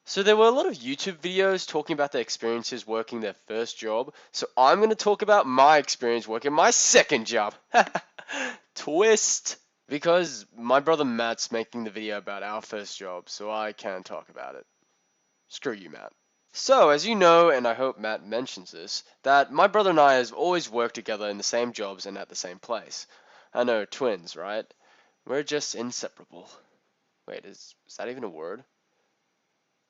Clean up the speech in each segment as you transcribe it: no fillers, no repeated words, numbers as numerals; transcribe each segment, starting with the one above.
So there were a lot of YouTube videos talking about their experiences working their first job. So I'm going to talk about my experience working my second job. Twist! Because my brother Matt's making the video about our first job, so I can't talk about it. Screw you, Matt. So, as you know, and I hope Matt mentions this, that my brother and I have always worked together in the same jobs and at the same place. I know, twins, right? We're just inseparable. Wait, is that even a word?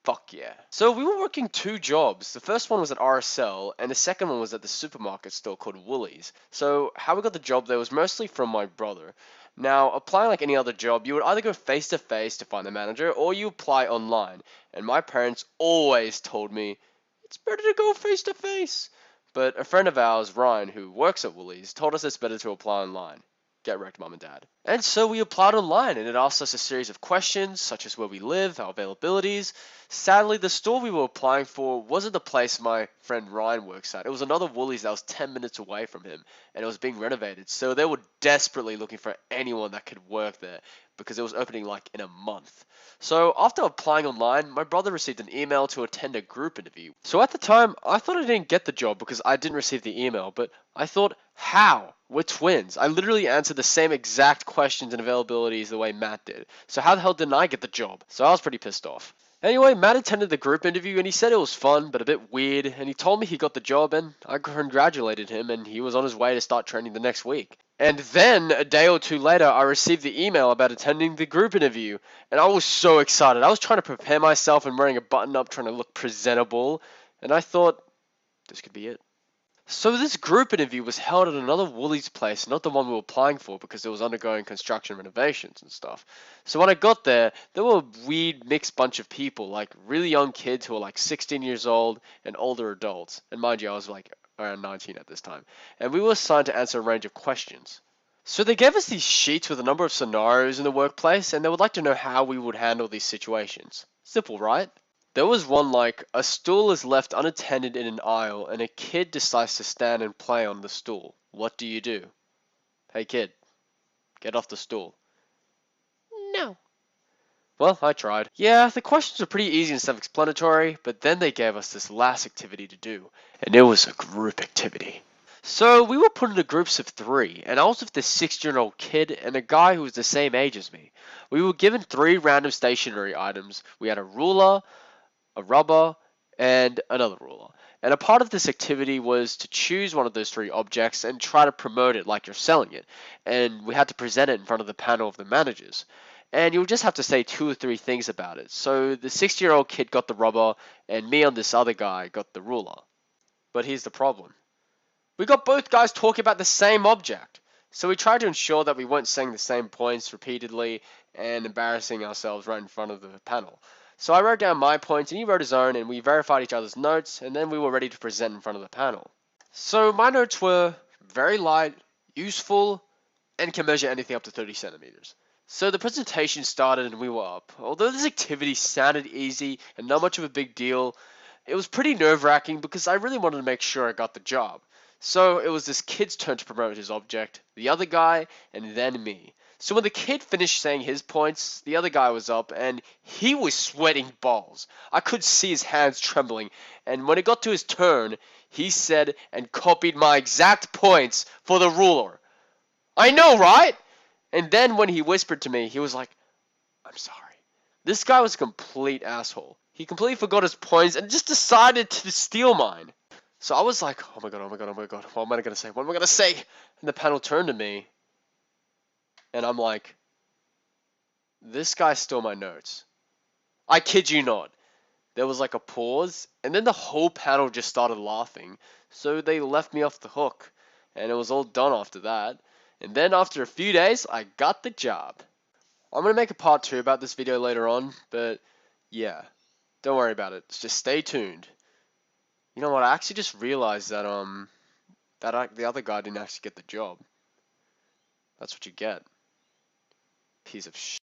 Fuck yeah. So we were working two jobs. The first one was at RSL, and the second one was at the supermarket store called Woolies. So how we got the job there was mostly from my brother. Now, applying like any other job, you would either go face to face to find the manager, or you apply online. And my parents always told me, it's better to go face to face. But a friend of ours, Ryan, who works at Woolies, told us it's better to apply online. Get wrecked, mum and dad. And so we applied online, and it asked us a series of questions, such as where we live, our availabilities. Sadly, the store we were applying for wasn't the place my friend Ryan works at. It was another Woolies that was 10 minutes away from him, and it was being renovated. So they were desperately looking for anyone that could work there, because it was opening like in a month. So after applying online, my brother received an email to attend a group interview. So at the time, I thought I didn't get the job because I didn't receive the email, but I thought, how? We're twins. I literally answered the same exact questions and availabilities the way Matt did. So how the hell didn't I get the job? So I was pretty pissed off. Anyway, Matt attended the group interview and he said it was fun but a bit weird, and he told me he got the job, and I congratulated him, and he was on his way to start training the next week. And then, a day or two later, I received the email about attending the group interview, and I was so excited. I was trying to prepare myself and wearing a button up, trying to look presentable, and I thought, this could be it. So this group interview was held at another Woolies place, not the one we were applying for because it was undergoing construction renovations and stuff. So when I got there were a weird mixed bunch of people, like really young kids who were like 16 years old and older adults. And mind you, I was like around 19 at this time. And we were assigned to answer a range of questions. So they gave us these sheets with a number of scenarios in the workplace, and they would like to know how we would handle these situations. Simple, right? There was one like, a stool is left unattended in an aisle and a kid decides to stand and play on the stool. What do you do? Hey kid, get off the stool. No. Well, I tried. Yeah, the questions were pretty easy and self-explanatory, but then they gave us this last activity to do, and it was a group activity. So we were put into groups of three, and I was with this 6-year-old kid and a guy who was the same age as me. We were given three random stationary items. We had a ruler, a rubber, and another ruler. And a part of this activity was to choose one of those three objects and try to promote it like you're selling it. And we had to present it in front of the panel of the managers. And you'll just have to say 2 or 3 things about it. So the 6-year-old kid got the rubber, and me and this other guy got the ruler. But here's the problem. We got both guys talking about the same object. So we tried to ensure that we weren't saying the same points repeatedly and embarrassing ourselves right in front of the panel. So I wrote down my points and he wrote his own, and we verified each other's notes, and then we were ready to present in front of the panel. So my notes were very light, useful, and can measure anything up to 30 centimeters. So the presentation started and we were up. Although this activity sounded easy and not much of a big deal, it was pretty nerve-wracking because I really wanted to make sure I got the job. So it was this kid's turn to promote his object, the other guy, and then me. So when the kid finished saying his points, the other guy was up, and he was sweating balls. I could see his hands trembling, and when it got to his turn, he said and copied my exact points for the ruler. I know, right? And then when he whispered to me, he was like, I'm sorry. This guy was a complete asshole. He completely forgot his points and just decided to steal mine. So I was like, oh my god, oh my god, oh my god, what am I gonna say? What am I gonna say? And the panel turned to me, and I'm like, this guy stole my notes. I kid you not. There was like a pause, and then the whole panel just started laughing. So they left me off the hook, and it was all done after that. And then after a few days, I got the job. I'm gonna make a part 2 about this video later on, but yeah, don't worry about it. Just stay tuned. You know what? I actually just realized that the other guy didn't actually get the job. That's what you get. Piece of shit.